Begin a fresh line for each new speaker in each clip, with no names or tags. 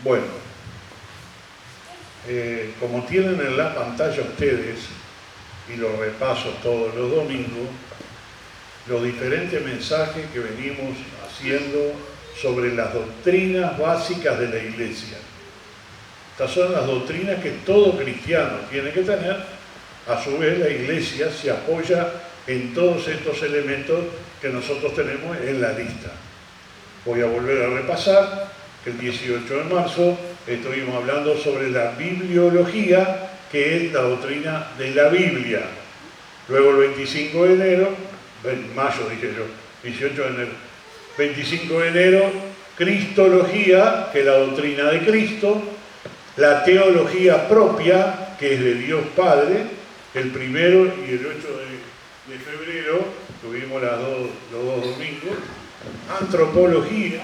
Bueno, como tienen en la pantalla ustedes, y lo repaso todos los domingos, los diferentes mensajes que venimos haciendo sobre las doctrinas básicas de la Iglesia. Estas son las doctrinas que todo cristiano tiene que tener. A su vez, la Iglesia se apoya en todos estos elementos que nosotros tenemos en la lista. Voy a volver a repasar que el 18 de marzo estuvimos hablando sobre la bibliología, que es la doctrina de la Biblia. Luego el 25 de enero, mayo dije yo, 18 de enero, 25 de enero, Cristología, que es la doctrina de Cristo, la teología propia, que es de Dios Padre, el 1 y el 8 de febrero, tuvimos los dos domingos, antropología,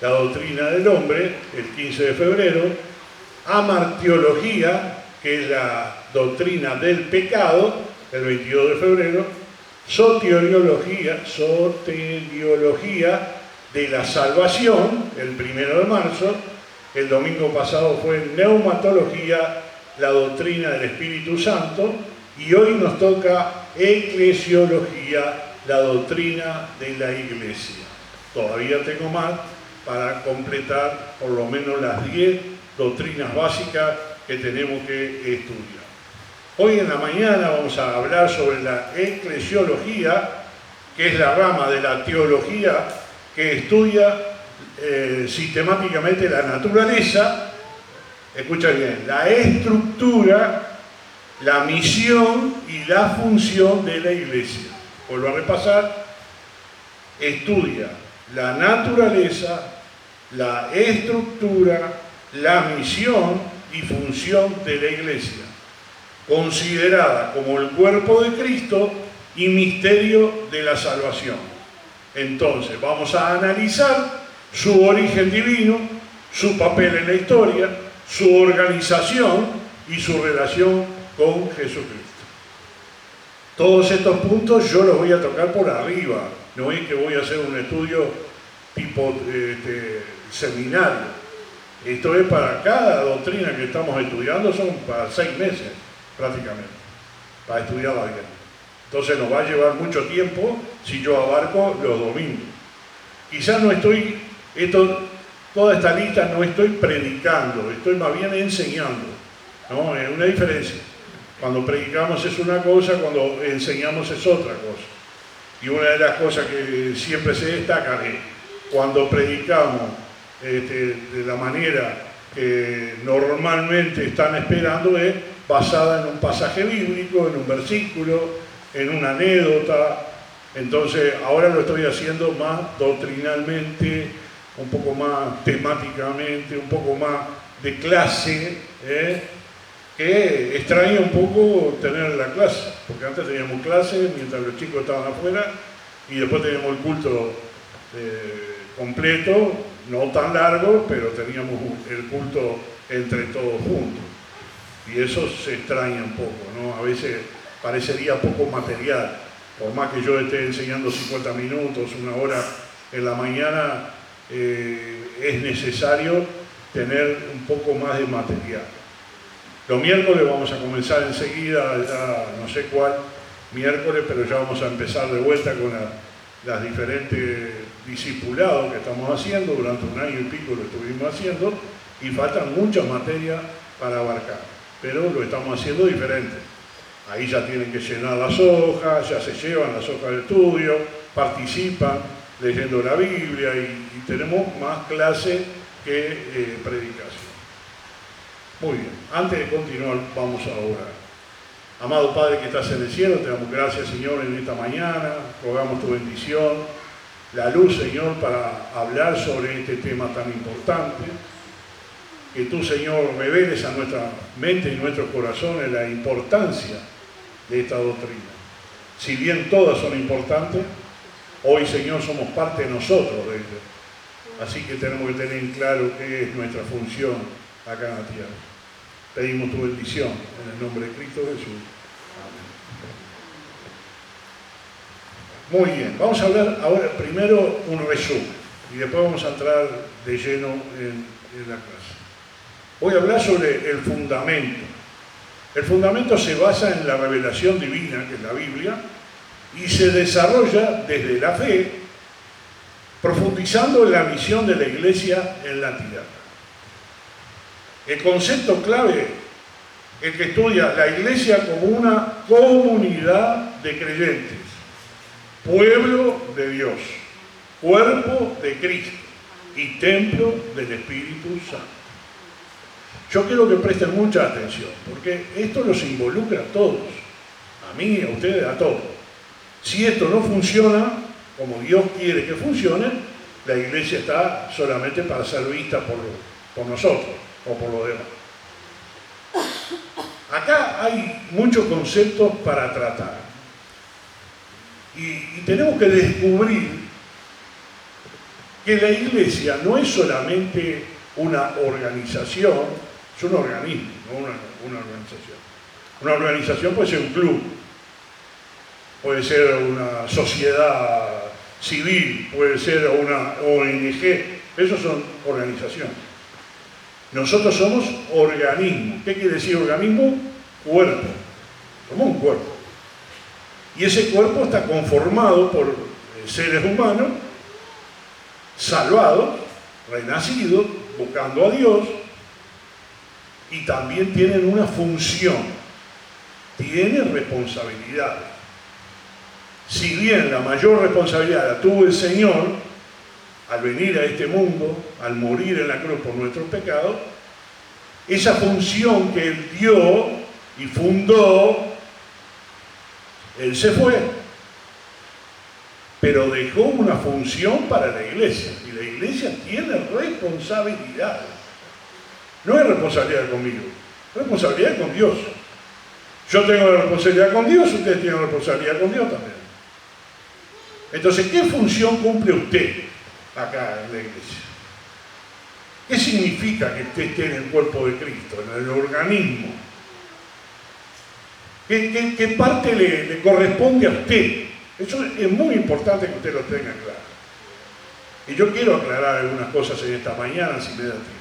la doctrina del hombre, el 15 de febrero, amartiología, que es la doctrina del pecado, el 22 de febrero, soteriología de la salvación, el 1 de marzo, el domingo pasado fue neumatología, la doctrina del Espíritu Santo, y hoy nos toca eclesiología, la doctrina de la Iglesia. Todavía tengo más para completar por lo menos las 10 doctrinas básicas que tenemos que estudiar. Hoy en la mañana vamos a hablar sobre la eclesiología, que es la rama de la teología que estudia sistemáticamente la naturaleza, escucha bien, la estructura, la misión y la función de la Iglesia. Vuelvo a repasar, estudia la naturaleza, la estructura, la misión y función de la Iglesia, considerada como el cuerpo de Cristo y misterio de la salvación. Entonces, vamos a analizar su origen divino, su papel en la historia, su organización y su relación con Jesucristo. Todos estos puntos yo los voy a tocar por arriba, no es que voy a hacer un estudio tipo seminario. Esto es para cada doctrina que estamos estudiando, son para 6 meses prácticamente, para estudiarla bien. Entonces nos va a llevar mucho tiempo si yo abarco los domingos. Quizás no estoy, toda esta lista no estoy predicando, estoy más bien enseñando, ¿no? Es una diferencia. Cuando predicamos es una cosa, cuando enseñamos es otra cosa. Y una de las cosas que siempre se destaca es cuando predicamos de la manera que normalmente están esperando, es basada en un pasaje bíblico, en un versículo, en una anécdota. Entonces ahora lo estoy haciendo más doctrinalmente, un poco más temáticamente, un poco más de clase, que extraña un poco tener la clase, porque antes teníamos clases mientras los chicos estaban afuera y después teníamos el culto completo, no tan largo, pero teníamos el culto entre todos juntos. Y eso se extraña un poco, ¿no? A veces parecería poco material, por más que yo esté enseñando 50 minutos, 1 hora en la mañana, es necesario tener un poco más de material. Los miércoles vamos a comenzar enseguida, ya no sé cuál miércoles, pero ya vamos a empezar de vuelta con las diferentes discipulados que estamos haciendo. Durante 1 año y pico lo estuvimos haciendo y faltan muchas materias para abarcar, pero lo estamos haciendo diferente. Ahí ya tienen que llenar las hojas, ya se llevan las hojas de estudio, participan leyendo la Biblia y tenemos más clase que predicación. Muy bien, antes de continuar vamos a orar. Amado Padre que estás en el cielo, te damos gracias, Señor, en esta mañana, rogamos tu bendición, la luz, Señor, para hablar sobre este tema tan importante. Que tú, Señor, reveles a nuestra mente y nuestros corazones la importancia de esta doctrina. Si bien todas son importantes, hoy, Señor, somos parte de nosotros de ellas. Así que tenemos que tener en claro qué es nuestra función acá en la tierra. Pedimos tu bendición en el nombre de Cristo Jesús. Amén. Muy bien, vamos a hablar ahora primero un resumen y después vamos a entrar de lleno en la clase. Voy a hablar sobre el fundamento. El fundamento se basa en la revelación divina, que es la Biblia, y se desarrolla desde la fe, profundizando en la misión de la Iglesia en la tierra. El concepto clave es que estudia la Iglesia como una comunidad de creyentes, pueblo de Dios, cuerpo de Cristo y templo del Espíritu Santo. Yo quiero que presten mucha atención, porque esto los involucra a todos, a mí, a ustedes, a todos. Si esto no funciona como Dios quiere que funcione, la Iglesia está solamente para ser vista por nosotros o por los demás. Acá hay muchos conceptos para tratar y tenemos que descubrir que la Iglesia no es solamente una organización, es un organismo, no una organización. Una organización puede ser un club, puede ser una sociedad civil, puede ser una ONG, esos son organizaciones. Nosotros somos organismos. ¿Qué quiere decir organismo? Cuerpo. Somos un cuerpo. Y ese cuerpo está conformado por seres humanos, salvados, renacidos, buscando a Dios, y también tienen una función, tienen responsabilidades. Si bien la mayor responsabilidad la tuvo el Señor, al venir a este mundo, al morir en la cruz por nuestros pecados, esa función que Él dio y fundó, Él se fue, pero dejó una función para la Iglesia, y la Iglesia tiene responsabilidades. No es responsabilidad conmigo, es responsabilidad con Dios. Yo tengo la responsabilidad con Dios, ustedes tienen la responsabilidad con Dios también. Entonces, ¿qué función cumple usted acá en la Iglesia? ¿Qué significa que usted esté en el cuerpo de Cristo, en el organismo? ¿Qué parte le corresponde a usted? Eso es muy importante que usted lo tenga claro. Y yo quiero aclarar algunas cosas en esta mañana, si me da tiempo.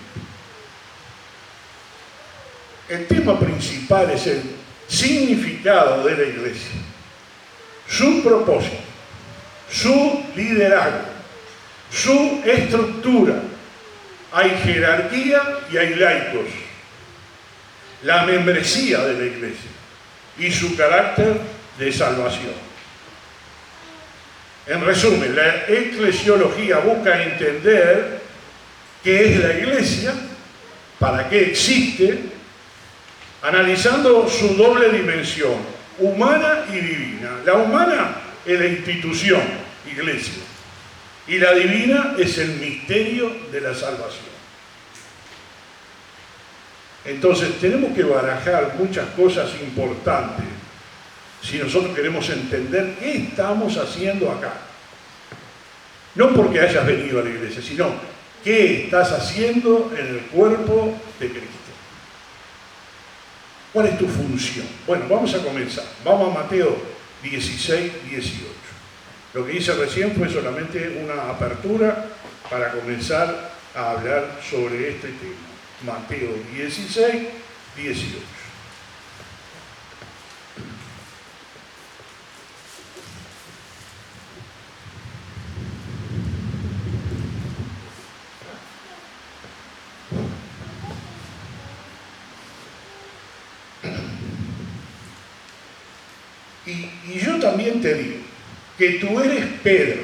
El tema principal es el significado de la Iglesia, su propósito, su liderazgo, su estructura. Hay jerarquía y hay laicos. La membresía de la Iglesia y su carácter de salvación. En resumen, la eclesiología busca entender qué es la Iglesia, para qué existe, analizando su doble dimensión, humana y divina. La humana es la institución, Iglesia, y la divina es el misterio de la salvación. Entonces tenemos que barajar muchas cosas importantes si nosotros queremos entender qué estamos haciendo acá. No porque hayas venido a la iglesia, sino qué estás haciendo en el cuerpo de Cristo. ¿Cuál es tu función? Bueno, vamos a comenzar. Vamos a Mateo 16, 18. Lo que hice recién fue solamente una apertura para comenzar a hablar sobre este tema. Mateo 16, 18. Y yo también te digo que tú eres Pedro,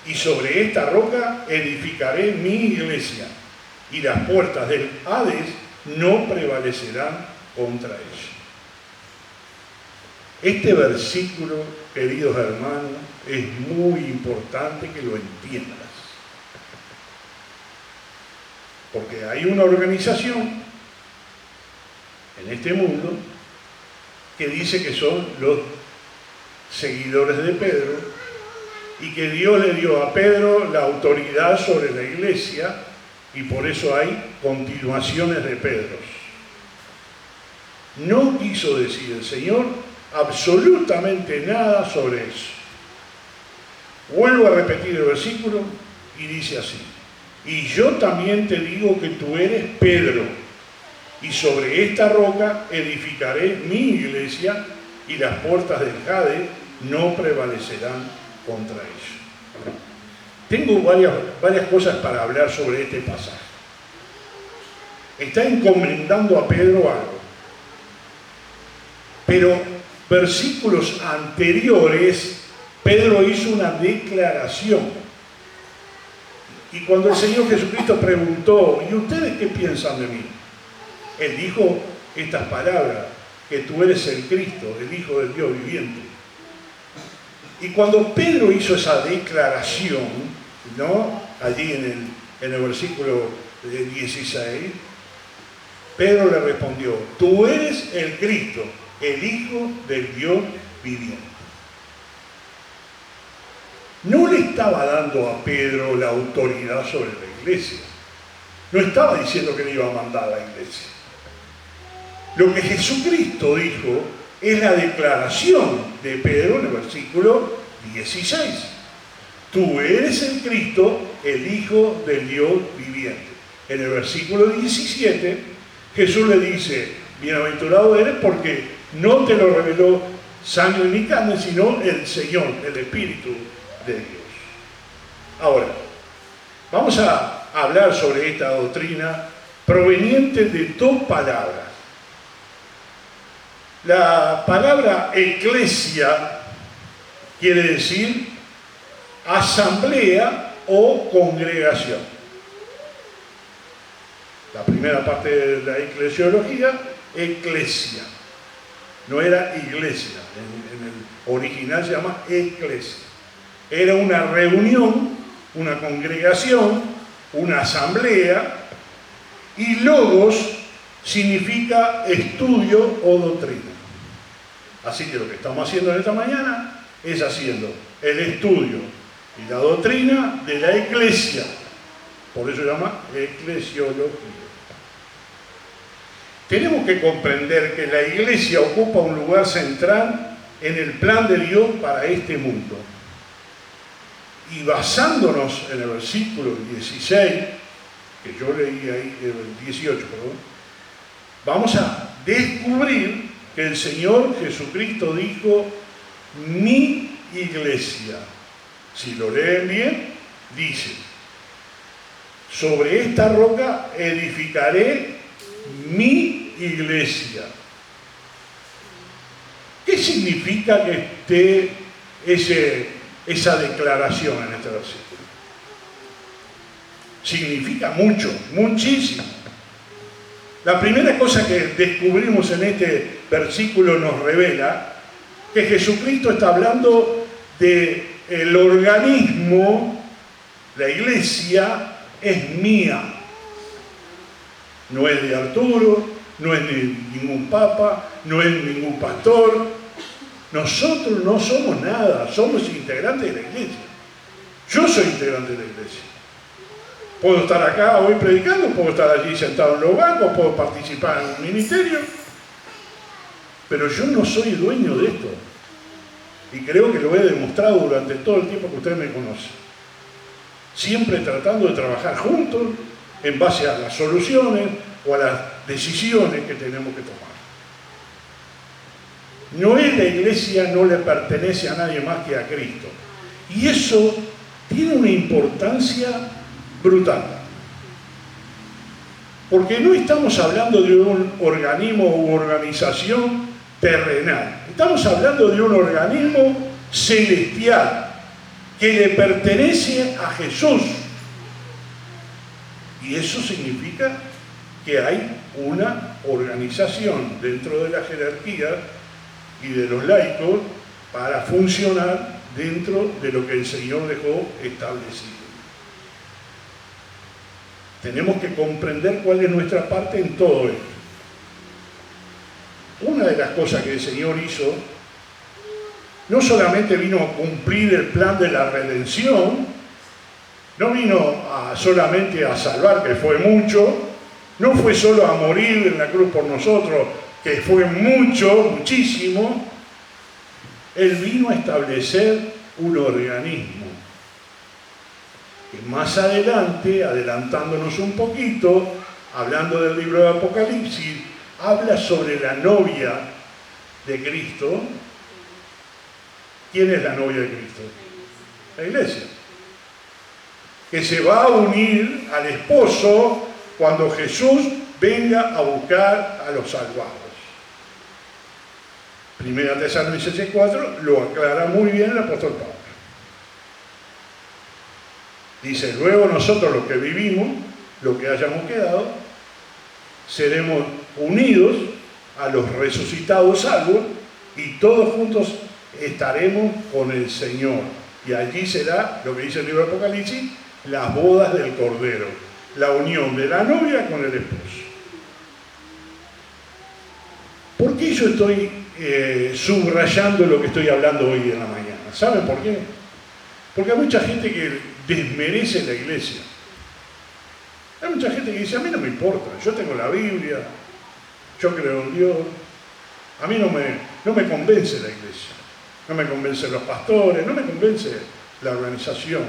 y sobre esta roca edificaré mi iglesia, y las puertas del Hades no prevalecerán contra ella. Este versículo, queridos hermanos, es muy importante que lo entiendas. Porque hay una organización en este mundo que dice que son los seguidores de Pedro y que Dios le dio a Pedro la autoridad sobre la iglesia y por eso hay continuaciones de Pedros. No quiso decir el Señor absolutamente nada sobre eso. Vuelvo a repetir el versículo y dice así: y yo también te digo que tú eres Pedro, y sobre esta roca edificaré mi iglesia, y las puertas del Hades no prevalecerán contra ella. Tengo varias cosas para hablar sobre este pasaje. Está encomendando a Pedro algo, pero versículos anteriores, Pedro hizo una declaración. Y cuando el Señor Jesucristo preguntó, ¿y ustedes qué piensan de mí? Él dijo estas palabras, que tú eres el Cristo, el Hijo del Dios viviente. Y cuando Pedro hizo esa declaración, ¿no? Allí en el versículo 16, Pedro le respondió, tú eres el Cristo, el Hijo del Dios viviente. No le estaba dando a Pedro la autoridad sobre la iglesia. No estaba diciendo que le iba a mandar a la iglesia. Lo que Jesucristo dijo es la declaración de Pedro en el versículo 16. Tú eres el Cristo, el Hijo del Dios viviente. En el versículo 17, Jesús le dice, bienaventurado eres porque no te lo reveló sangre ni carne, sino el Señor, el Espíritu de Dios. Ahora, vamos a hablar sobre esta doctrina proveniente de dos palabras. La palabra eclesia quiere decir asamblea o congregación. La primera parte de la eclesiología, eclesia. No era iglesia, en el original se llama eclesia. Era una reunión, una congregación, una asamblea, y logos significa estudio o doctrina. Así que lo que estamos haciendo en esta mañana es haciendo el estudio y la doctrina de la iglesia. Por eso se llama eclesiología. Tenemos que comprender que la iglesia ocupa un lugar central en el plan de Dios para este mundo. Y basándonos en el versículo 16, que yo leí ahí, el 18, perdón, vamos a descubrir que el Señor Jesucristo dijo, mi iglesia. Si lo leen bien, dice, sobre esta roca edificaré mi iglesia. ¿Qué significa que esté esa declaración en este versículo? Significa mucho, muchísimo. La primera cosa que descubrimos en este versículo nos revela que Jesucristo está hablando del organismo, la iglesia es mía. No es de Arturo, no es de ningún papa, no es ningún pastor. Nosotros no somos nada, somos integrantes de la iglesia. Yo soy integrante de la iglesia. Puedo estar acá hoy predicando, puedo estar allí sentado en los bancos, puedo participar en un ministerio, pero yo no soy dueño de esto. Y creo que lo he demostrado durante todo el tiempo que usted me conoce. Siempre tratando de trabajar juntos en base a las soluciones o a las decisiones que tenemos que tomar. No es la iglesia, no le pertenece a nadie más que a Cristo. Y eso tiene una importancia brutal. Porque no estamos hablando de un organismo u organización terrenal. Estamos hablando de un organismo celestial que le pertenece a Jesús. Y eso significa que hay una organización dentro de la jerarquía y de los laicos para funcionar dentro de lo que el Señor dejó establecido. Tenemos que comprender cuál es nuestra parte en todo esto. Una de las cosas que el Señor hizo, no solamente vino a cumplir el plan de la redención, no vino solamente a salvar, que fue mucho, no fue solo a morir en la cruz por nosotros, que fue mucho, muchísimo. Él vino a establecer un organismo. Y más adelante, adelantándonos un poquito, hablando del libro de Apocalipsis, habla sobre la novia de Cristo. ¿Quién es la novia de Cristo? La iglesia. Que se va a unir al esposo cuando Jesús venga a buscar a los salvados. Primera Tesalonicenses 4 lo aclara muy bien el apóstol Pablo. Dice, luego nosotros los que vivimos, los que hayamos quedado, seremos unidos a los resucitados salvos y todos juntos estaremos con el Señor. Y allí será, lo que dice el libro de Apocalipsis, las bodas del Cordero, la unión de la novia con el esposo. ¿Por qué yo estoy subrayando lo que estoy hablando hoy en la mañana? ¿Saben por qué? Porque hay mucha gente que desmerece la iglesia. Hay mucha gente que dice, a mí no me importa, yo tengo la Biblia, yo creo en Dios. A mí no me convence la iglesia, no me convencen los pastores, no me convence la organización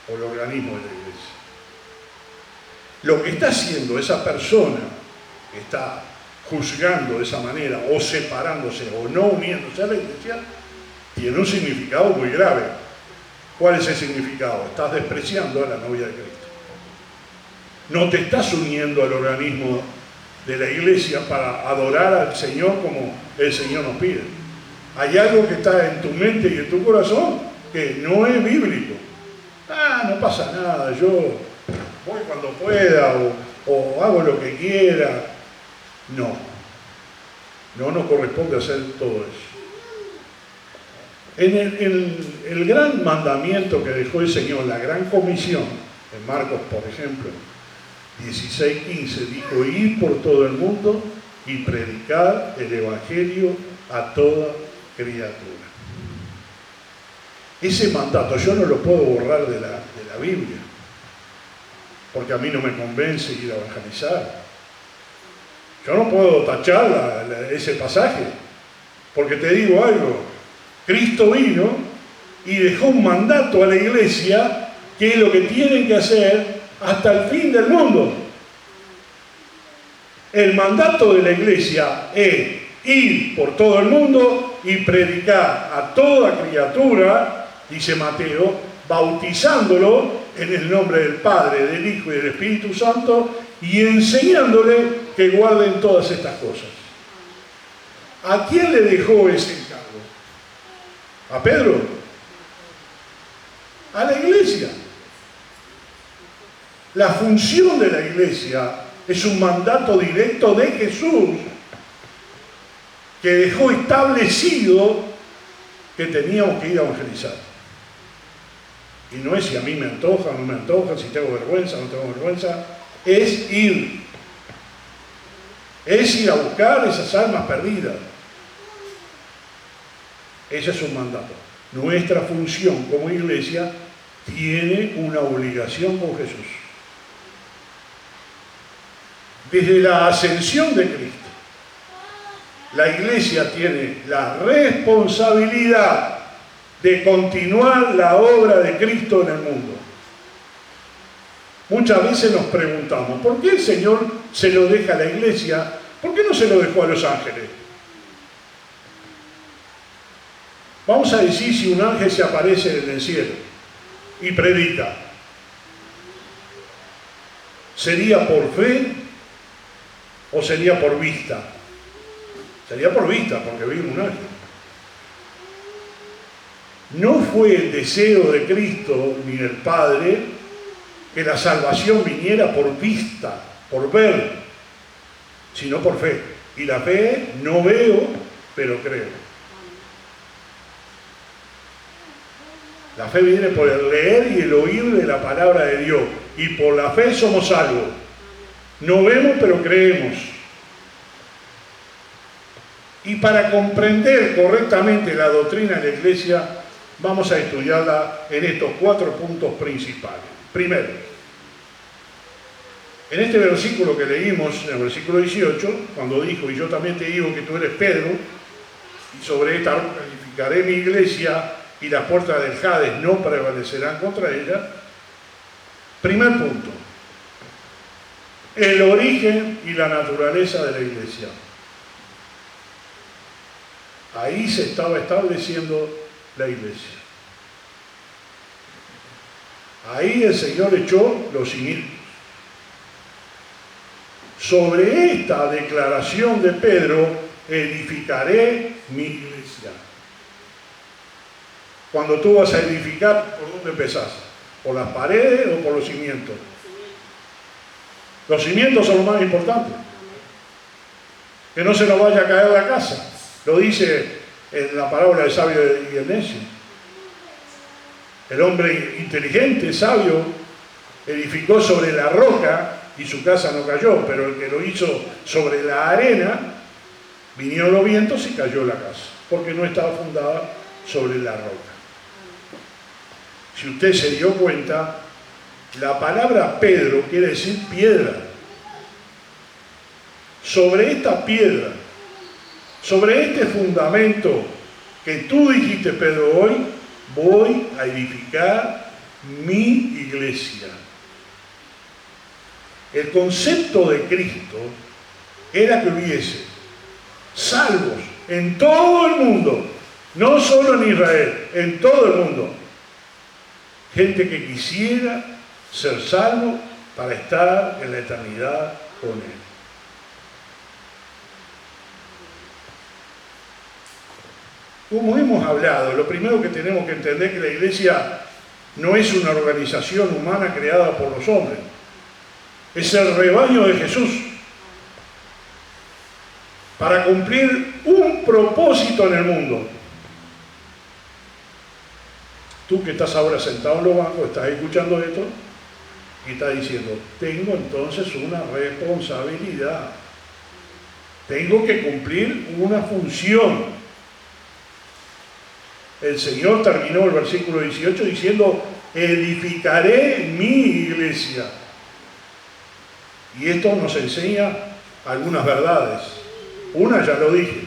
o el organismo de la iglesia. Lo que está haciendo esa persona que está juzgando de esa manera, o separándose, o no uniéndose a la iglesia, tiene un significado muy grave. ¿Cuál es el significado? Estás despreciando a la novia de Cristo. No te estás uniendo al organismo de la iglesia para adorar al Señor como el Señor nos pide. Hay algo que está en tu mente y en tu corazón que no es bíblico. No pasa nada, yo voy cuando pueda o hago lo que quiera. No nos corresponde hacer todo eso. En el gran mandamiento que dejó el Señor, la gran comisión, en Marcos, por ejemplo, 16:15, dijo, ir por todo el mundo y predicar el Evangelio a toda criatura. Ese mandato yo no lo puedo borrar de la Biblia, porque a mí no me convence ir a evangelizar. Yo no puedo tachar ese pasaje, porque te digo algo, Cristo vino y dejó un mandato a la iglesia que es lo que tienen que hacer hasta el fin del mundo. El mandato de la iglesia es ir por todo el mundo y predicar a toda criatura, dice Mateo, bautizándolo en el nombre del Padre, del Hijo y del Espíritu Santo y enseñándole que guarden todas estas cosas. ¿A quién le dejó ese encargo? ¿A Pedro? A la iglesia. La función de la iglesia es un mandato directo de Jesús que dejó establecido que teníamos que ir a evangelizar. Y no es si a mí me antoja o no me antoja, si tengo vergüenza o no tengo vergüenza, es ir. Es ir a buscar esas almas perdidas. Ese es un mandato. Nuestra función como iglesia tiene una obligación con Jesús. Desde la ascensión de Cristo, la iglesia tiene la responsabilidad de continuar la obra de Cristo en el mundo. Muchas veces nos preguntamos, ¿por qué el Señor se lo deja a la iglesia? ¿Por qué no se lo dejó a los ángeles? Vamos a decir si un ángel se aparece en el cielo y predica. ¿Sería por fe o sería por vista? Sería por vista, porque vino un ángel. No fue el deseo de Cristo ni del Padre que la salvación viniera por vista, por ver, sino por fe. Y la fe no veo, pero creo. La fe viene por el leer y el oír de la palabra de Dios. Y por la fe somos salvos. No vemos, pero creemos. Y para comprender correctamente la doctrina de la iglesia, vamos a estudiarla en estos 4 puntos principales. Primero, en este versículo que leímos, en el versículo 18, cuando dijo, y yo también te digo que tú eres Pedro, y sobre esta roca edificaré mi iglesia, y las puertas del Hades no prevalecerán contra ella. Primer punto. el origen y la naturaleza de la iglesia. Ahí se estaba estableciendo la iglesia. Ahí el Señor echó los cimientos. Sobre esta declaración de Pedro, edificaré mi iglesia. Cuando tú vas a edificar, ¿por dónde empezás? ¿Por las paredes o por los cimientos? Los cimientos son lo más importante. Que no se nos vaya a caer la casa. Lo dice en la parábola del sabio y el necio. El hombre inteligente, sabio, edificó sobre la roca y su casa no cayó, pero el que lo hizo sobre la arena, vinieron los vientos y cayó la casa, porque no estaba fundada sobre la roca. Si usted se dio cuenta, la palabra Pedro quiere decir piedra. Sobre esta piedra, sobre este fundamento que tú dijiste, Pedro, hoy, voy a edificar mi iglesia. El concepto de Cristo era que hubiese salvos en todo el mundo, no solo en Israel, en todo el mundo. Gente que quisiera ser salvo para estar en la eternidad con Él. Como hemos hablado, lo primero que tenemos que entender es que la iglesia no es una organización humana creada por los hombres. Es el rebaño de Jesús para cumplir un propósito en el mundo. Tú que estás ahora sentado en los bancos, estás escuchando esto y estás diciendo, tengo entonces una responsabilidad. Tengo que cumplir una función. El Señor terminó el versículo 18 diciendo, edificaré mi iglesia. Y esto nos enseña algunas verdades. Una ya lo dije,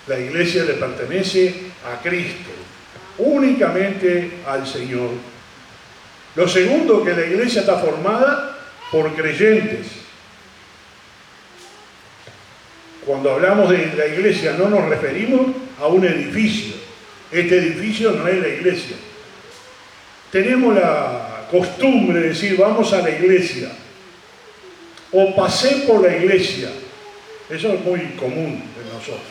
la iglesia le pertenece a Cristo, únicamente al Señor. Lo segundo, que la iglesia está formada por creyentes. Cuando hablamos de la iglesia no nos referimos a un edificio. Este edificio no es la iglesia. Tenemos la costumbre de decir, vamos a la iglesia. O pasé por la iglesia. Eso es muy común en nosotros.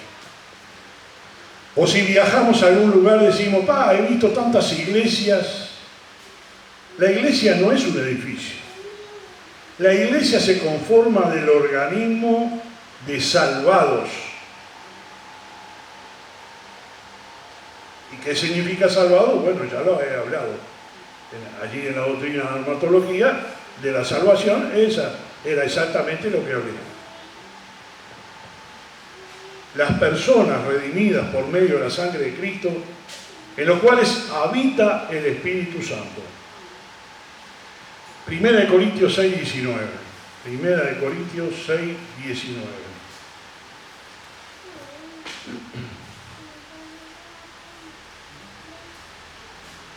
O si viajamos a algún lugar decimos, he visto tantas iglesias. La iglesia no es un edificio. La iglesia se conforma del organismo de salvados. ¿Y qué significa salvado? Bueno, ya lo he hablado. Allí en la doctrina de la normatología de la salvación, esa era exactamente lo que hablé. Las personas redimidas por medio de la sangre de Cristo, en los cuales habita el Espíritu Santo. Primera de Corintios 6, 19. Primera de Corintios 6, 19.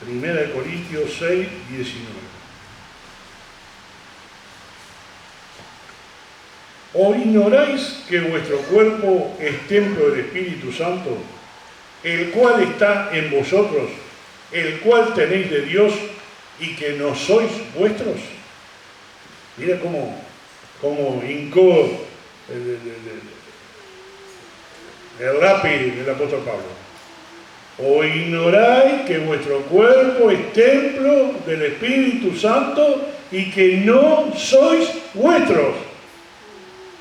Primera de Corintios 6, 19. ¿O ignoráis que vuestro cuerpo es templo del Espíritu Santo, el cual está en vosotros, el cual tenéis de Dios y que no sois vuestros? Mira cómo hincó el lápiz del apóstol Pablo. ¿O ignoráis que vuestro cuerpo es templo del Espíritu Santo y que no sois vuestros?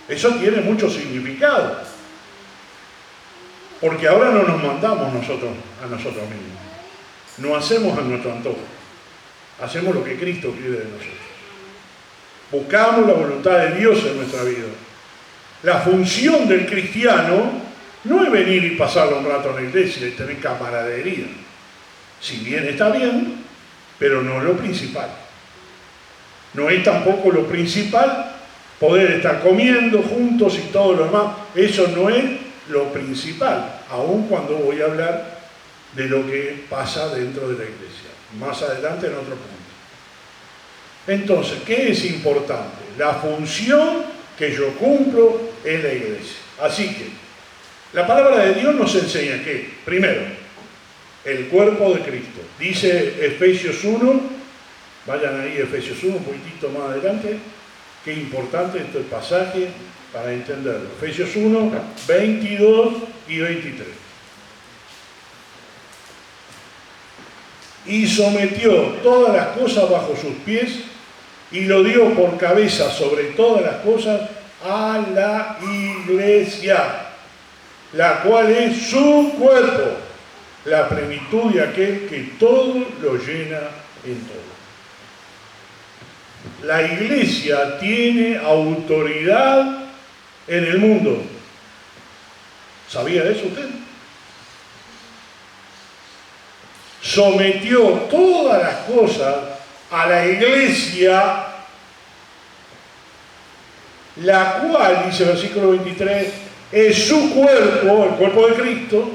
Eso tiene mucho significado. Porque ahora no nos mandamos a nosotros mismos. No hacemos a nuestro antojo. Hacemos lo que Cristo quiere de nosotros. Buscamos la voluntad de Dios en nuestra vida. La función del cristiano no es venir y pasar un rato en la iglesia y tener camaradería. Si bien está bien, pero no es lo principal. No es tampoco lo principal poder estar comiendo juntos y todo lo demás. Eso no es lo principal, aun cuando voy a hablar de lo que pasa dentro de la iglesia. Más adelante en otro punto. Entonces, ¿qué es importante? La función que yo cumplo en la iglesia. Así que, la palabra de Dios nos enseña que, primero, el cuerpo de Cristo. Dice Efesios 1, vayan ahí Efesios 1, un poquitito más adelante, qué importante este pasaje para entenderlo. Efesios 1, 22 y 23. Y sometió todas las cosas bajo sus pies y lo dio por cabeza sobre todas las cosas a la iglesia, la cual es su cuerpo, la plenitud de aquel que todo lo llena en todo. La iglesia tiene autoridad en el mundo. ¿Sabía eso usted? Sometió todas las cosas a la iglesia, la cual, dice el versículo 23, es su cuerpo, el cuerpo de Cristo,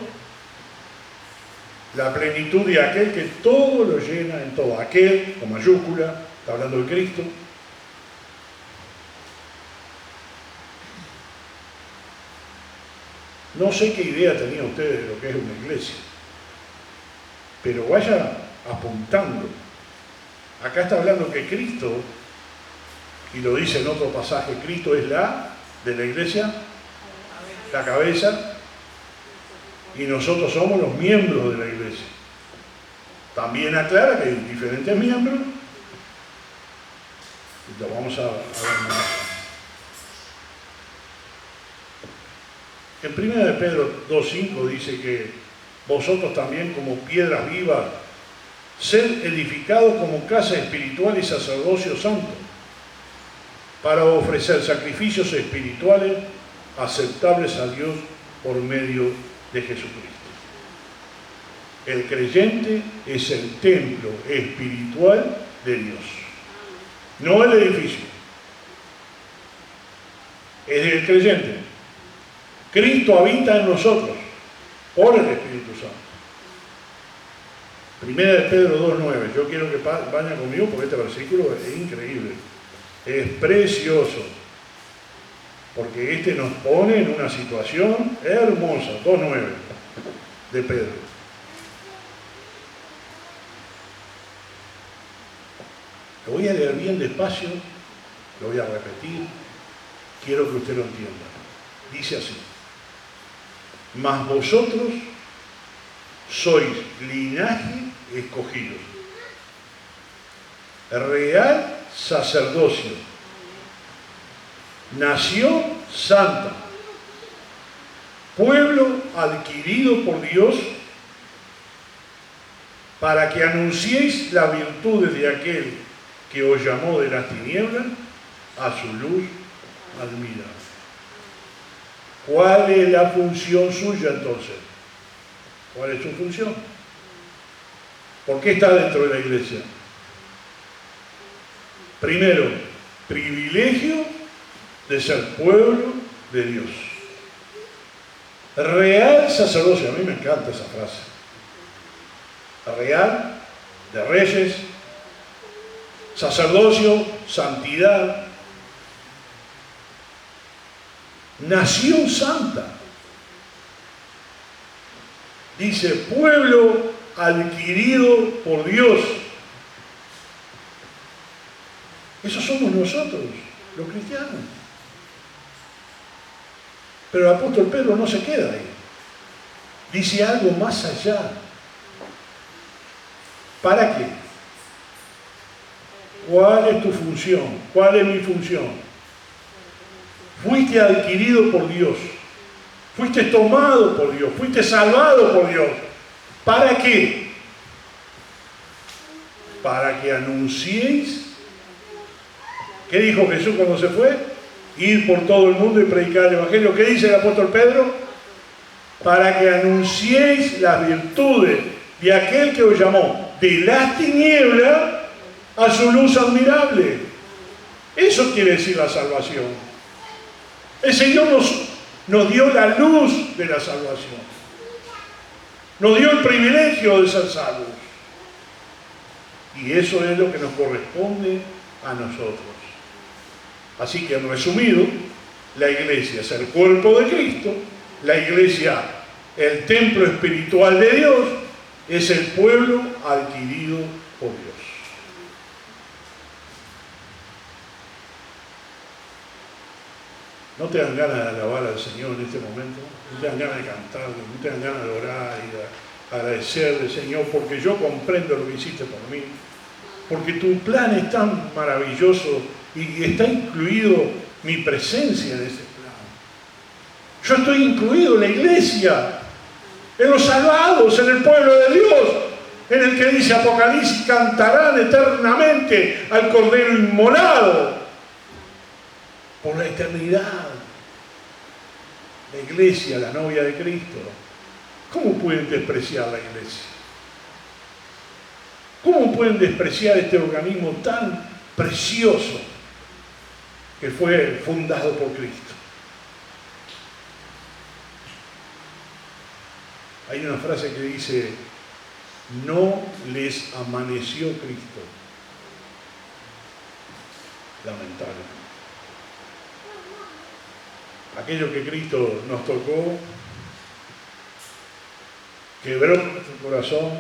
la plenitud de aquel que todo lo llena en todo. Aquel, con mayúscula, está hablando de Cristo. No sé qué idea tenían ustedes de lo que es una iglesia, pero vaya apuntando. Acá está hablando que Cristo, y lo dice en otro pasaje, Cristo es la de la iglesia, la cabeza, y nosotros somos los miembros de la iglesia. También aclara que hay diferentes miembros, y lo vamos a ver más. En 1 de Pedro 2.5 dice que vosotros también como piedras vivas, sed edificados como casa espiritual y sacerdocio santo, para ofrecer sacrificios espirituales aceptables a Dios por medio de Jesucristo. El creyente es el templo espiritual de Dios, no el edificio. Es el creyente. Cristo habita en nosotros por el Espíritu Santo. 1 de Pedro 2.9. Yo quiero que vayan conmigo porque este versículo es increíble. Es precioso. Porque este nos pone en una situación hermosa. 2.9 de Pedro. Lo voy a leer bien despacio. Lo voy a repetir. Quiero que usted lo entienda. Dice así. Mas vosotros sois linaje escogido, real sacerdocio, nación santa, pueblo adquirido por Dios, para que anunciéis las virtudes de aquel que os llamó de las tinieblas a su luz admirable. ¿Cuál es la función suya entonces? ¿Cuál es su función? ¿Por qué está dentro de la iglesia? Primero, privilegio de ser pueblo de Dios. Real sacerdocio, a mí me encanta esa frase. Real, de reyes, sacerdocio, santidad, nación santa. Dice, pueblo adquirido por Dios. Esos somos nosotros, los cristianos. Pero el apóstol Pedro no se queda ahí. Dice algo más allá. ¿Para qué? ¿Cuál es tu función? ¿Cuál es mi función? Fuiste adquirido por Dios. Fuiste tomado por Dios. Fuiste salvado por Dios. ¿Para qué? Para que anunciéis. ¿Qué dijo Jesús cuando se fue? Ir por todo el mundo y predicar el Evangelio. ¿Qué dice el apóstol Pedro? Para que anunciéis las virtudes de aquel que os llamó de las tinieblas a su luz admirable. Eso quiere decir la salvación. El Señor nos dio la luz de la salvación. Nos dio el privilegio de ser salvos. Y eso es lo que nos corresponde a nosotros. Así que, en resumido, la iglesia es el cuerpo de Cristo, la iglesia, el templo espiritual de Dios, es el pueblo adquirido por Dios. ¿No te dan ganas de alabar al Señor en este momento? ¿No te dan ganas de cantarle? ¿No te dan ganas de orar y de agradecerle, Señor, porque yo comprendo lo que hiciste por mí? Porque tu plan es tan maravilloso y está incluido mi presencia en ese plan. Yo estoy incluido en la iglesia, en los salvados, en el pueblo de Dios, en el que dice Apocalipsis, cantarán eternamente al Cordero inmolado por la eternidad. La iglesia, la novia de Cristo. ¿Cómo pueden despreciar la iglesia? ¿Cómo pueden despreciar este organismo tan precioso que fue fundado por Cristo? Hay una frase que dice, no les amaneció Cristo. Lamentable. Aquello que Cristo nos tocó, quebró nuestro corazón,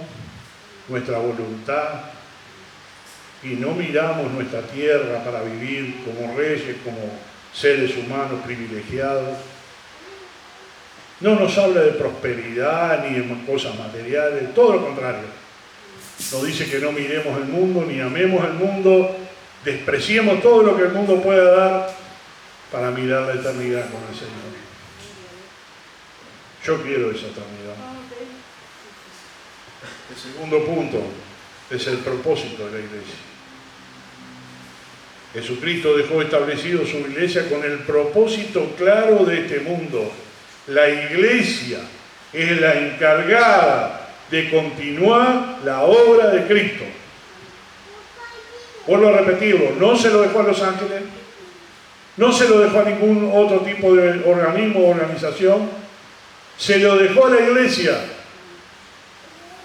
nuestra voluntad, y no miramos nuestra tierra para vivir como reyes, como seres humanos privilegiados. No nos habla de prosperidad ni de cosas materiales, todo lo contrario. Nos dice que no miremos el mundo, ni amemos el mundo, despreciemos todo lo que el mundo pueda dar para mirar la eternidad con el Señor. Yo quiero esa eternidad. El segundo punto es el propósito de la iglesia. Jesucristo dejó establecido su iglesia con el propósito claro de este mundo. La iglesia es la encargada de continuar la obra de Cristo. Vuelvo a repetirlo, no se lo dejó a los ángeles, no se lo dejó a ningún otro tipo de organismo o organización, se lo dejó a la iglesia.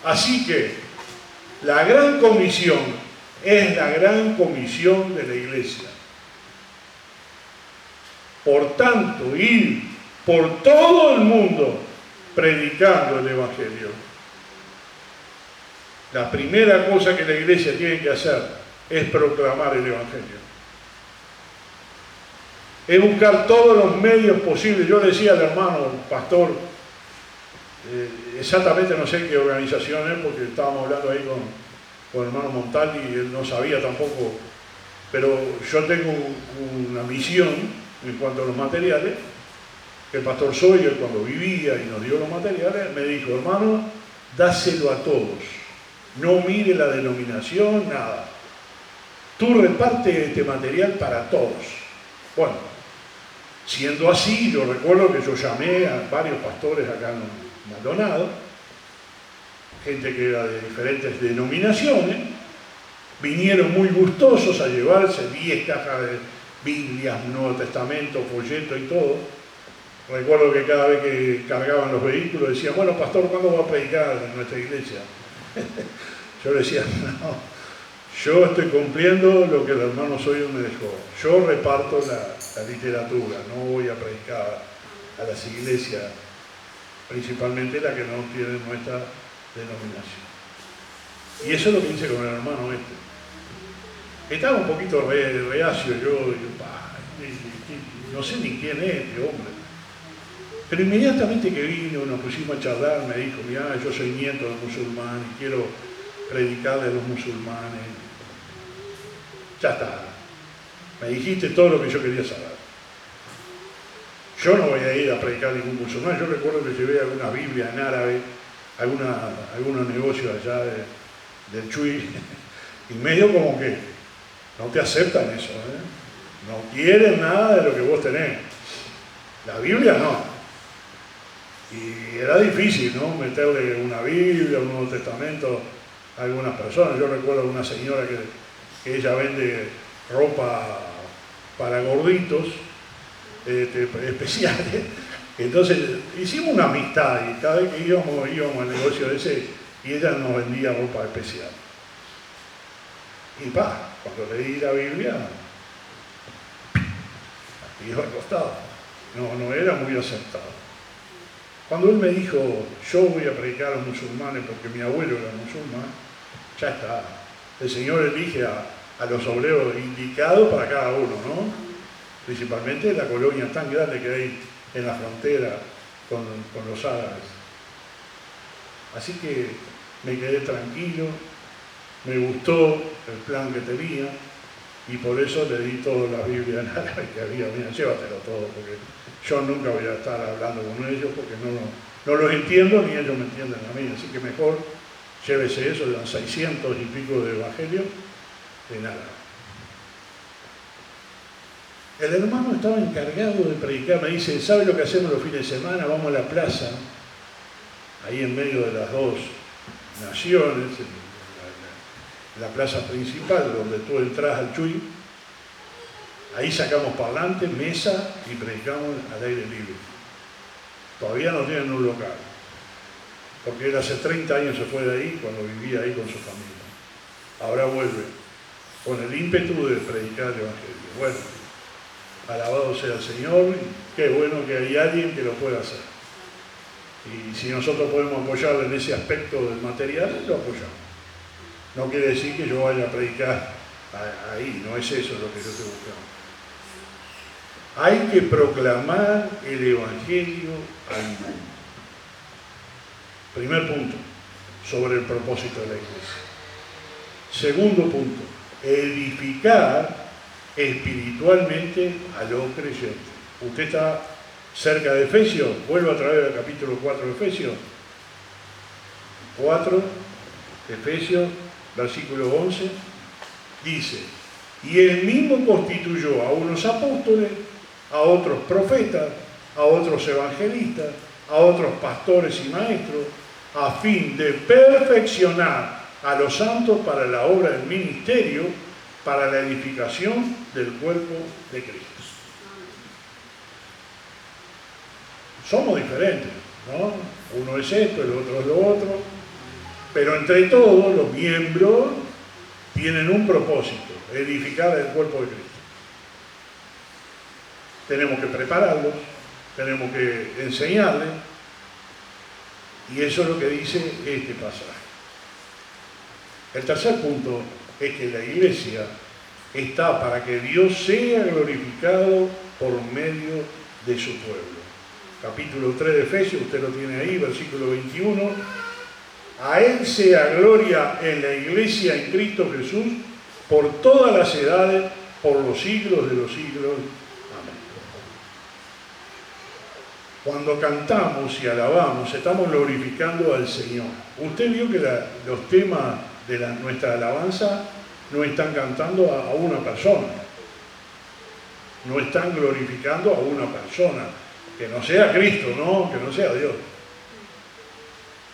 Así que la gran comisión es la gran comisión de la iglesia. Por tanto, ir por todo el mundo predicando el Evangelio. La primera cosa que la iglesia tiene que hacer es proclamar el Evangelio. Es buscar todos los medios posibles. Yo decía al hermano pastor, exactamente no sé qué organización es, porque estábamos hablando ahí con el hermano Montaldi y él no sabía tampoco, pero yo tengo una misión en cuanto a los materiales, que el pastor Sawyer, cuando vivía y nos dio los materiales, me dijo, hermano, dáselo a todos, no mire la denominación, nada. Tú reparte este material para todos. Bueno, siendo así, yo recuerdo que yo llamé a varios pastores acá en Maldonado, gente que era de diferentes denominaciones, vinieron muy gustosos a llevarse 10 cajas de Biblias, Nuevo Testamento, folletos y todo. Recuerdo que cada vez que cargaban los vehículos decían, bueno, pastor, ¿cuándo va a predicar en nuestra iglesia? Yo le decía, no, yo estoy cumpliendo lo que el hermano Sawyer me dejó. Yo reparto la literatura, no voy a predicar a las iglesias, principalmente la que no tienen nuestra denominación. Y eso es lo que hice con el hermano este. Estaba un poquito reacio, yo no sé ni quién es este hombre. Pero inmediatamente que vino, nos pusimos a charlar, me dijo, mira, yo soy nieto de musulmán y quiero predicarle a los musulmanes. Ya está. Me dijiste todo lo que yo quería saber. Yo no voy a ir a predicar a ningún musulmán. Yo recuerdo que llevé alguna Biblia en árabe, algunos negocios allá del Chuy, y medio como que no te aceptan eso, ¿eh? No quieren nada de lo que vos tenés. La Biblia no. Y era difícil, ¿no? Meterle una Biblia, un Nuevo Testamento a algunas personas. Yo recuerdo a una señora que ella vende ropa para gorditos, especiales. Entonces hicimos una amistad y cada vez que íbamos al negocio ese y ella nos vendía ropa especial. Y cuando leí la Biblia, iba al costado. No era muy acertado. Cuando él me dijo, yo voy a predicar a los musulmanes porque mi abuelo era musulmán, ya está. El Señor elige a los obreros indicados para cada uno, ¿no? Principalmente la colonia tan grande que hay en la frontera con los árabes. Así que me quedé tranquilo, me gustó el plan que tenía y por eso le di toda la Biblia en árabe que había. Mira, llévatelo todo, porque yo nunca voy a estar hablando con ellos porque no los entiendo ni ellos me entienden a mí. Así que mejor llévese eso, eran 600 y pico de evangelios en árabe. El hermano estaba encargado de predicar, me dice, ¿sabe lo que hacemos los fines de semana? Vamos a la plaza, ahí en medio de las dos naciones, la plaza principal donde tú entras al Chuy, ahí sacamos parlante, mesa y predicamos al aire libre. Todavía no tienen un local, porque él hace 30 años se fue de ahí cuando vivía ahí con su familia. Ahora vuelve con el ímpetu de predicar el evangelio. Bueno, alabado sea el Señor, qué bueno que hay alguien que lo pueda hacer. Y si nosotros podemos apoyarlo en ese aspecto del material, lo apoyamos. No quiere decir que yo vaya a predicar ahí, no es eso lo que yo estoy buscando. Hay que proclamar el Evangelio al mundo. Primer punto, sobre el propósito de la iglesia. Segundo punto, edificar espiritualmente a los creyentes. Usted está cerca de Efesios, vuelvo a través del capítulo 4 de Efesios. 4, Efesios, versículo 11, dice, y él mismo constituyó a unos apóstoles, a otros profetas, a otros evangelistas, a otros pastores y maestros, a fin de perfeccionar a los santos para la obra del ministerio, para la edificación del cuerpo de Cristo. Somos diferentes, ¿no? Uno es esto, el otro es lo otro, pero entre todos los miembros tienen un propósito, edificar el cuerpo de Cristo. Tenemos que prepararlos, tenemos que enseñarles, y eso es lo que dice este pasaje. El tercer punto es que la iglesia está para que Dios sea glorificado por medio de su pueblo. Capítulo 3 de Efesios, usted lo tiene ahí, versículo 21. A Él sea gloria en la iglesia en Cristo Jesús por todas las edades, por los siglos de los siglos. Amén. Cuando cantamos y alabamos, estamos glorificando al Señor. Usted vio que los temas de nuestra alabanza no están cantando a una persona, no están glorificando a una persona, que no sea Cristo, ¿no? Que no sea Dios.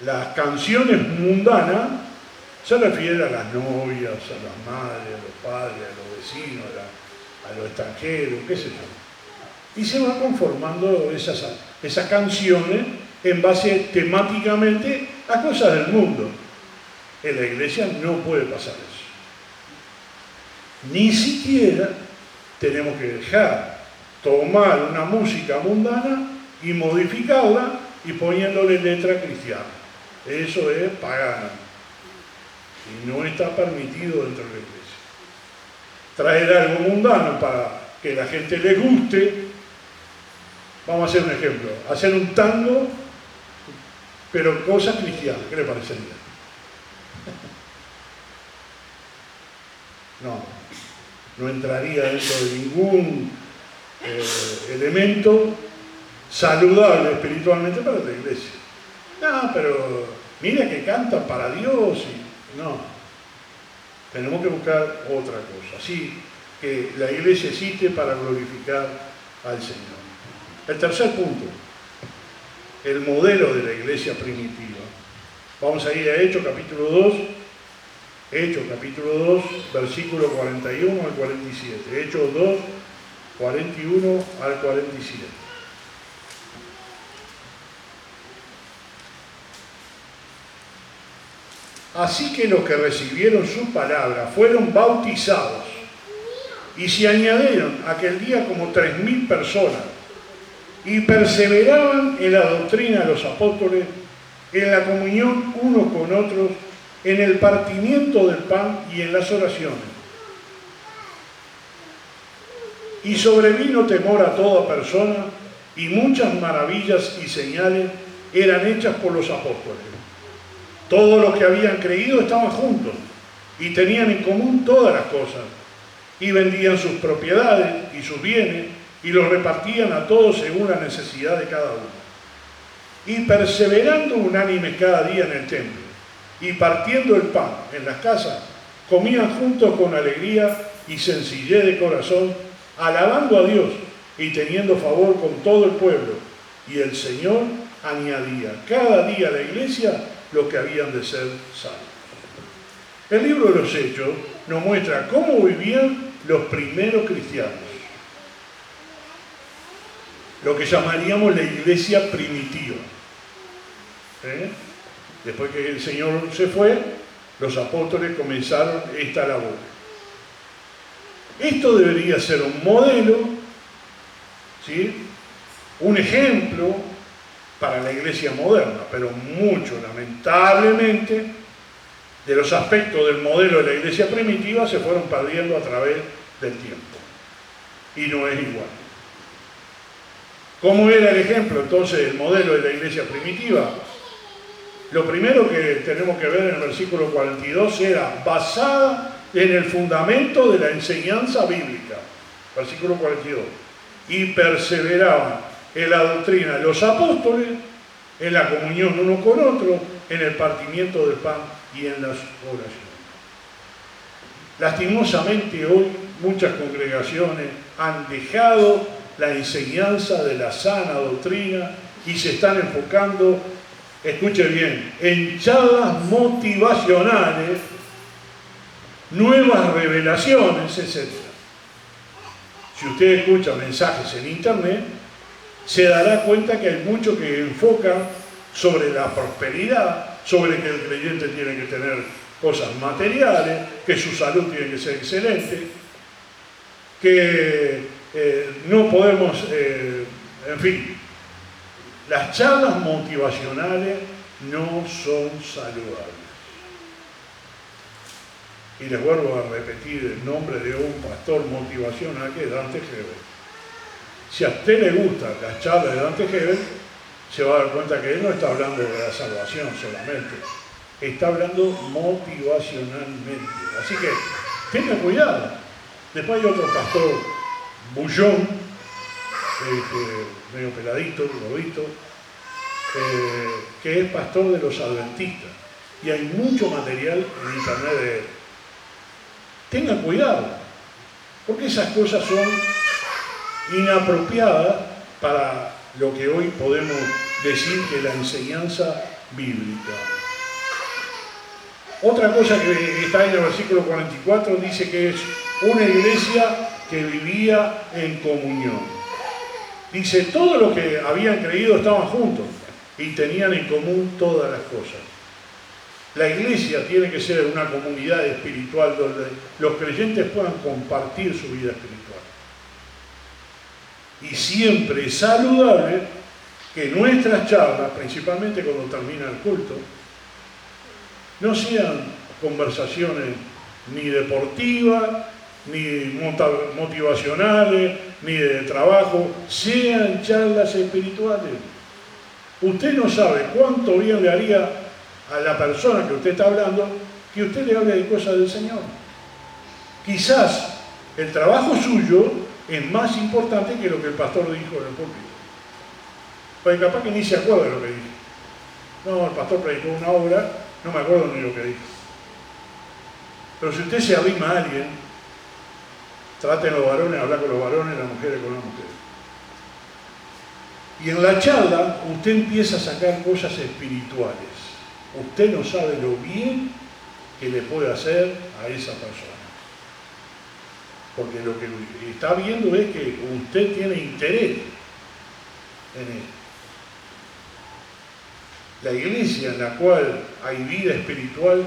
Las canciones mundanas se refieren a las novias, a las madres, a los padres, a los vecinos, a los extranjeros, qué sé yo. Y se van conformando esas canciones en base temáticamente a cosas del mundo. En la iglesia no puede pasar eso. Ni siquiera tenemos que dejar tomar una música mundana y modificarla y poniéndole letra cristiana. Eso es pagano y no está permitido dentro de la iglesia. Traer algo mundano para que la gente le guste. Vamos a hacer un ejemplo. Hacer un tango, pero cosas cristianas. ¿Qué le parecería? No entraría dentro de ningún elemento saludable espiritualmente para la iglesia. No, pero mira que cantan para Dios. No, tenemos que buscar otra cosa. Así que la iglesia existe para glorificar al Señor. El tercer punto, el modelo de la iglesia primitiva. Vamos a ir a Hechos capítulo 2. Hechos capítulo 2, versículo 41 al 47. Hechos 2, 41 al 47. Así que los que recibieron su palabra fueron bautizados y se añadieron aquel día como 3.000 personas y perseveraban en la doctrina de los apóstoles, en la comunión unos con otros, en el partimiento del pan y en las oraciones. Y sobrevino temor a toda persona, y muchas maravillas y señales eran hechas por los apóstoles. Todos los que habían creído estaban juntos y tenían en común todas las cosas, y vendían sus propiedades y sus bienes y los repartían a todos según la necesidad de cada uno. Y perseverando unánimes cada día en el templo y partiendo el pan en las casas, comían juntos con alegría y sencillez de corazón, alabando a Dios y teniendo favor con todo el pueblo. Y el Señor añadía cada día a la iglesia los que habían de ser salvos. El libro de los Hechos nos muestra cómo vivían los primeros cristianos, lo que llamaríamos la iglesia primitiva. Después que el Señor se fue, los apóstoles comenzaron esta labor. Esto debería ser un modelo, ¿sí?, un ejemplo para la iglesia moderna, pero mucho, lamentablemente, de los aspectos del modelo de la iglesia primitiva se fueron perdiendo a través del tiempo. Y no es igual. ¿Cómo era el ejemplo entonces del modelo de la iglesia primitiva? Lo primero que tenemos que ver en el versículo 42 era basada en el fundamento de la enseñanza bíblica. Versículo 42. Y perseveraban en la doctrina de los apóstoles, en la comunión uno con otro, en el partimiento del pan y en las oraciones. Lastimosamente hoy muchas congregaciones han dejado la enseñanza de la sana doctrina y se están enfocando, escuche bien, en charlas motivacionales, nuevas revelaciones, etc. Si usted escucha mensajes en internet, se dará cuenta que hay muchos que enfocan sobre la prosperidad, sobre que el creyente tiene que tener cosas materiales, que su salud tiene que ser excelente, que no podemos, en fin, las charlas motivacionales no son saludables. Y les vuelvo a repetir el nombre de un pastor motivacional que es Dante Gebel. Si a usted le gustan las charlas de Dante Gebel, se va a dar cuenta que él no está hablando de la salvación solamente, está hablando motivacionalmente. Así que tenga cuidado. Después hay otro pastor, Bullón, medio peladito, gordito, que es pastor de los adventistas. Y hay mucho material en internet de él. Tenga cuidado, porque esas cosas son inapropiadas para lo que hoy podemos decir que es la enseñanza bíblica. Otra cosa que está en el versículo 44 dice que es una iglesia que vivía en comunión. Dice, todos los que habían creído estaban juntos y tenían en común todas las cosas. La iglesia tiene que ser una comunidad espiritual donde los creyentes puedan compartir su vida espiritual. Y siempre es saludable que nuestras charlas, principalmente cuando termina el culto, no sean conversaciones ni deportivas, ni motivacionales, ni de trabajo, sean charlas espirituales. Usted no sabe cuánto bien le haría a la persona que usted está hablando que usted le hable de cosas del Señor. Quizás el trabajo suyo es más importante que lo que el pastor dijo en el púlpito. Porque capaz que ni se acuerda de lo que dijo. No, el pastor predicó una hora, no me acuerdo ni lo que dijo. Pero si usted se arrima a alguien, traten los varones, hablar con los varones, las mujeres con las mujeres. Y en la charla usted empieza a sacar cosas espirituales. Usted no sabe lo bien que le puede hacer a esa persona. Porque lo que está viendo es que usted tiene interés en él. La iglesia en la cual hay vida espiritual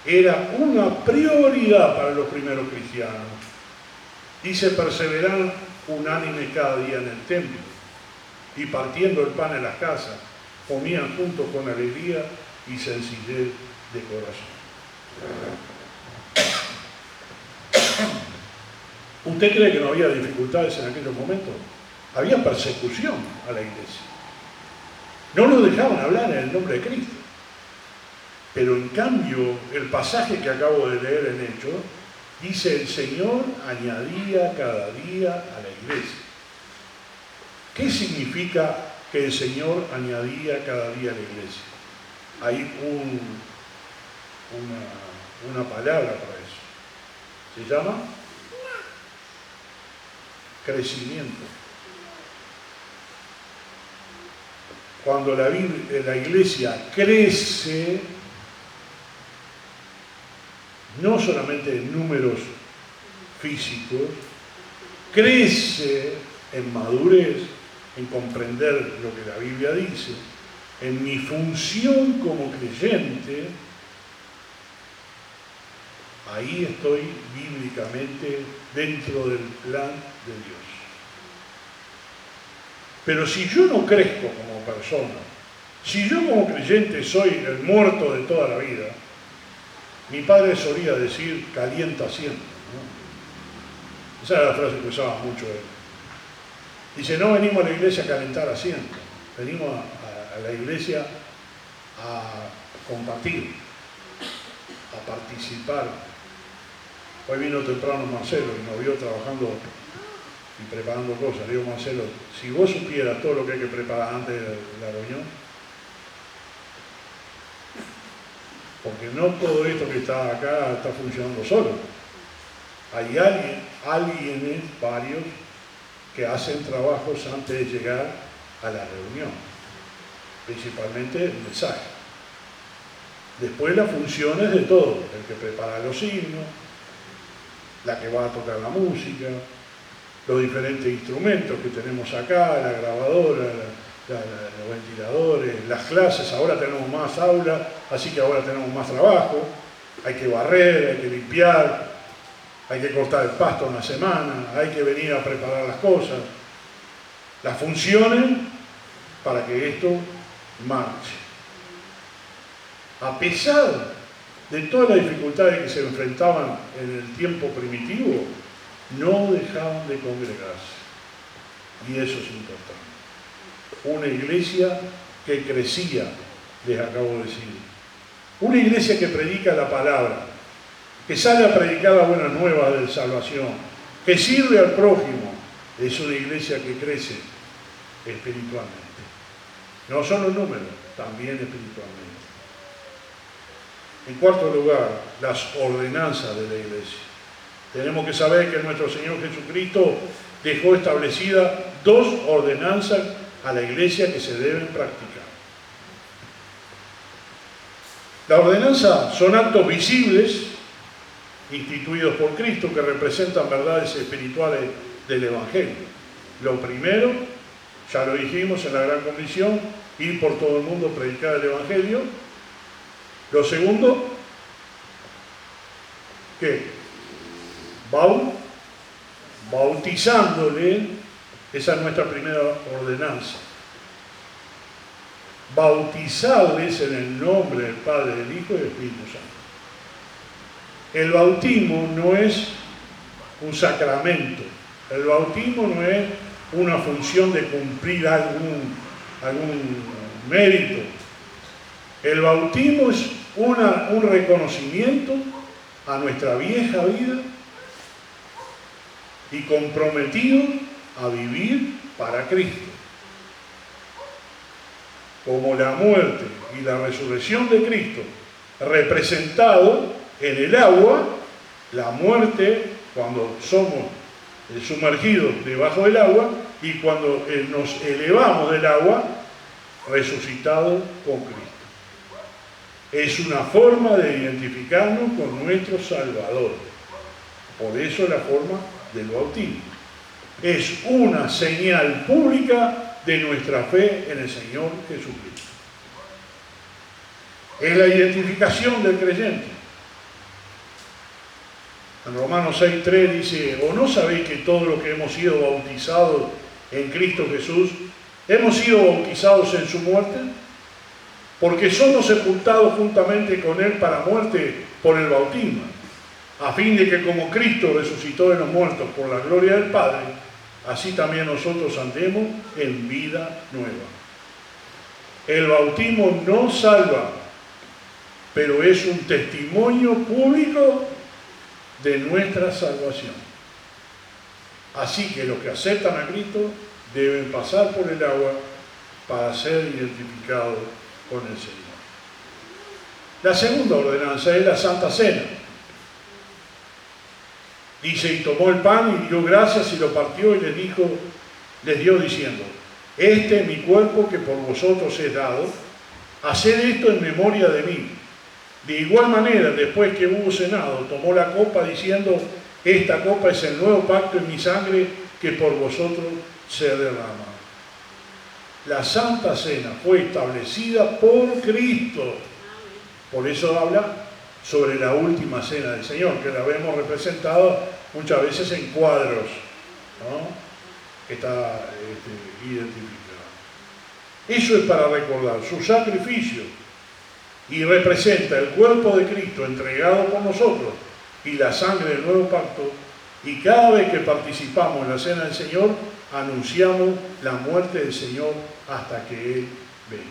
era una prioridad para los primeros cristianos. Dice, perseveraron unánimes cada día en el templo y partiendo el pan en las casas, comían juntos con alegría y sencillez de corazón. ¿Usted cree que no había dificultades en aquellos momentos? Había persecución a la iglesia. No lo dejaban hablar en el nombre de Cristo. Pero en cambio, el pasaje que acabo de leer en Hechos, dice, el Señor añadía cada día a la iglesia. ¿Qué significa que el Señor añadía cada día a la iglesia? Hay una palabra para eso. Se llama crecimiento. Cuando la iglesia crece, no solamente en números físicos, crece en madurez, en comprender lo que la Biblia dice, en mi función como creyente, ahí estoy bíblicamente dentro del plan de Dios. Pero si yo no crezco como persona, si yo como creyente soy el muerto de toda la vida, mi padre solía decir, calienta siempre, ¿no? Esa era la frase que usaba mucho él. Dice, no venimos a la iglesia a calentar asientos, venimos a la iglesia a compartir, a participar. Hoy vino temprano Marcelo y nos vio trabajando y preparando cosas. Le digo, Marcelo, si vos supieras todo lo que hay que preparar antes de la reunión, porque no todo esto que está acá está funcionando solo. Hay alguien, varios, que hacen trabajos antes de llegar a la reunión, principalmente el mensaje. Después las funciones de todo, el que prepara los himnos, la que va a tocar la música, los diferentes instrumentos que tenemos acá, la grabadora, los ventiladores, las clases. Ahora tenemos más aulas, así que ahora tenemos más trabajo. Hay que barrer, hay que limpiar, hay que cortar el pasto una semana, hay que venir a preparar las cosas, las funciones para que esto marche. A pesar de todas las dificultades que se enfrentaban en el tiempo primitivo, no dejaban de congregarse. Y eso es importante. Una iglesia que crecía, les acabo de decir. Una iglesia que predica la palabra, que sale a predicar las buenas nuevas de salvación, que sirve al prójimo, es una iglesia que crece espiritualmente. No solo en número, también espiritualmente. En cuarto lugar, las ordenanzas de la iglesia. Tenemos que saber que nuestro Señor Jesucristo dejó establecidas 2 ordenanzas a la iglesia que se deben practicar. Las ordenanzas son actos visibles instituidos por Cristo que representan verdades espirituales del Evangelio. Lo primero, ya lo dijimos en la Gran Comisión, ir por todo el mundo a predicar el Evangelio. Lo segundo, ¿qué? Bautizándole, esa es nuestra primera ordenanza. Bautizarles en el nombre del Padre, del Hijo y del Espíritu Santo. El bautismo no es un sacramento. El bautismo no es una función de cumplir algún mérito. El bautismo es un reconocimiento a nuestra vieja vida y comprometido a vivir para Cristo. Como la muerte y la resurrección de Cristo, representado en el agua, la muerte cuando somos sumergidos debajo del agua y cuando nos elevamos del agua, resucitados con Cristo. Es una forma de identificarnos con nuestro Salvador. Por eso la forma del bautismo. Es una señal pública de nuestra fe en el Señor Jesucristo. Es la identificación del creyente. En Romanos 6:3 dice, ¿o no sabéis que todos los que hemos sido bautizados en Cristo Jesús, hemos sido bautizados en su muerte? Porque somos sepultados juntamente con Él para muerte por el bautismo, a fin de que como Cristo resucitó de los muertos por la gloria del Padre, así también nosotros andemos en vida nueva. El bautismo no salva, pero es un testimonio público de nuestra salvación. Así que los que aceptan a Cristo deben pasar por el agua para ser identificados con el Señor. La segunda ordenanza es la Santa Cena. Dice, y tomó el pan y dio gracias y lo partió y les dio diciendo, este es mi cuerpo que por vosotros es dado, haced esto en memoria de mí. De igual manera, después que hubo cenado, tomó la copa diciendo, esta copa es el nuevo pacto en mi sangre que por vosotros se derrama. La Santa Cena fue establecida por Cristo. Por eso habla sobre la última cena del Señor, que la vemos representada muchas veces en cuadros, ¿no? Está identificada. Eso es para recordar su sacrificio y representa el cuerpo de Cristo entregado por nosotros y la sangre del nuevo pacto, y cada vez que participamos en la cena del Señor anunciamos la muerte del Señor hasta que Él venga.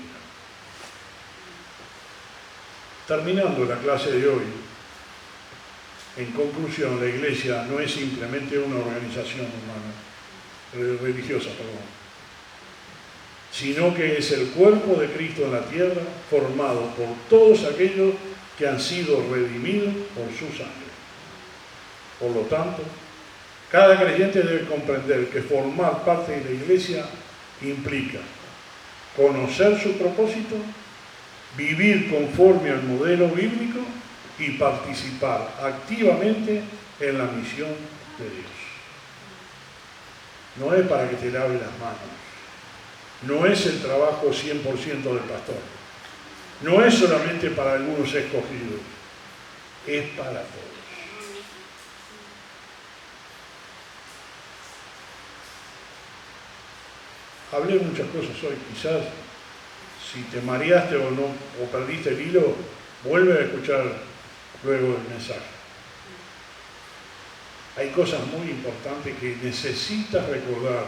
Terminando la clase de hoy, en conclusión, la Iglesia no es simplemente una organización humana, religiosa, sino que es el cuerpo de Cristo en la tierra, formado por todos aquellos que han sido redimidos por su sangre. Por lo tanto, cada creyente debe comprender que formar parte de la Iglesia implica conocer su propósito, vivir conforme al modelo bíblico y participar activamente en la misión de Dios. No es para que te lave las manos, no es el trabajo 100% del pastor, no es solamente para algunos escogidos, es para todos. Hablé muchas cosas hoy, quizás si te mareaste o perdiste el hilo, vuelve a escuchar luego el mensaje. Hay cosas muy importantes que necesitas recordar.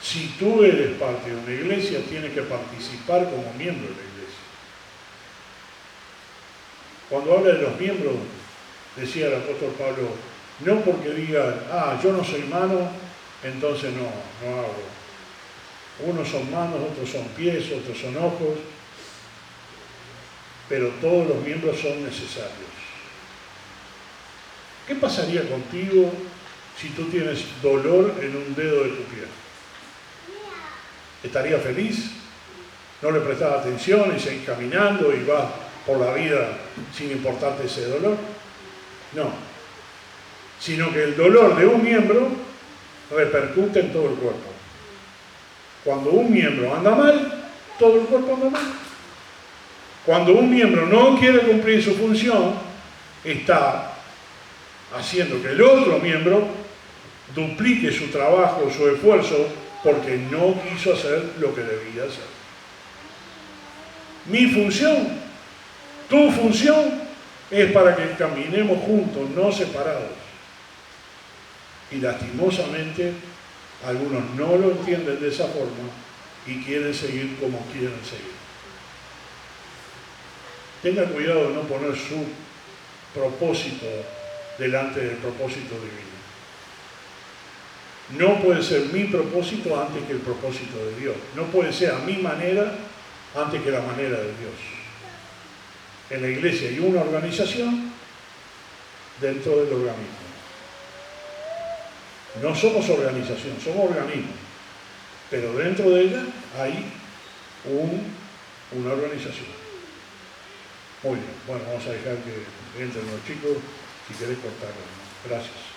Si tú eres parte de una iglesia, tienes que participar como miembro de la iglesia. Cuando habla de los miembros, decía el apóstol Pablo, no porque digan, yo no soy mano, entonces no hago. Unos son manos, otros son pies, otros son ojos, pero todos los miembros son necesarios. ¿Qué pasaría contigo si tú tienes dolor en un dedo de tu pie? ¿Estarías feliz? ¿No le prestas atención y seguís caminando y vas por la vida sin importarte ese dolor? No. Sino que el dolor de un miembro repercute en todo el cuerpo. Cuando un miembro anda mal, todo el cuerpo anda mal. Cuando un miembro no quiere cumplir su función, está haciendo que el otro miembro duplique su trabajo, su esfuerzo, porque no quiso hacer lo que debía hacer. Mi función, tu función, es para que caminemos juntos, no separados. Y lastimosamente, algunos no lo entienden de esa forma y quieren seguir como quieren seguir. Tenga cuidado de no poner su propósito delante del propósito divino. No puede ser mi propósito antes que el propósito de Dios. No puede ser a mi manera antes que la manera de Dios. En la iglesia hay una organización dentro del organismo. No somos organización, somos organismo, pero dentro de ella hay una organización. Muy bien, bueno, vamos a dejar que entren los chicos, si querés cortarlo. Gracias.